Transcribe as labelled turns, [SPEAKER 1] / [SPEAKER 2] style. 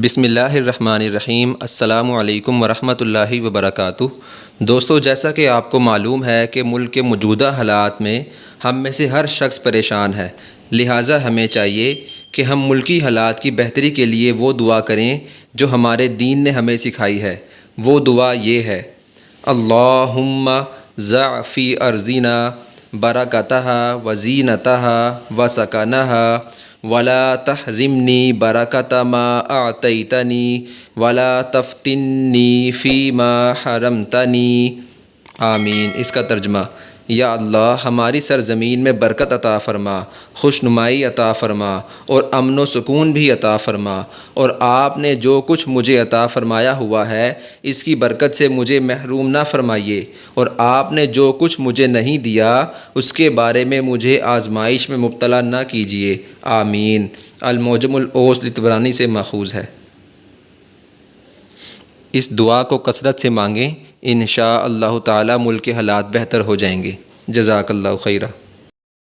[SPEAKER 1] بسم اللہ الرحمن الرحیم۔ السلام علیکم ورحمۃ اللہ وبرکاتہ۔ دوستو، جیسا کہ آپ کو معلوم ہے کہ ملک کے موجودہ حالات میں ہم میں سے ہر شخص پریشان ہے، لہٰذا ہمیں چاہیے کہ ہم ملکی حالات کی بہتری کے لیے وہ دعا کریں جو ہمارے دین نے ہمیں سکھائی ہے۔ وہ دعا یہ ہے: اللہم ضع فی ارضنا برکتہا وزینتہا وسکنہا ولا تحرمنی برکت ما اعطیتنی ولا تفتنی فیما حرمتنی۔ آمین۔ اس کا ترجمہ: یا اللہ، ہماری سرزمین میں برکت عطا فرما، خوشنمائی عطا فرما اور امن و سکون بھی عطا فرما، اور آپ نے جو کچھ مجھے عطا فرمایا ہوا ہے اس کی برکت سے مجھے محروم نہ فرمائیے، اور آپ نے جو کچھ مجھے نہیں دیا اس کے بارے میں مجھے آزمائش میں مبتلا نہ کیجیے۔ آمین۔ المعجم الاوسط طبرانی سے ماخوذ ہے۔ اس دعا کو کثرت سے مانگیں، انشاء اللہ تعالی ملک کے حالات بہتر ہو جائیں گے۔ جزاک اللہ خیرہ۔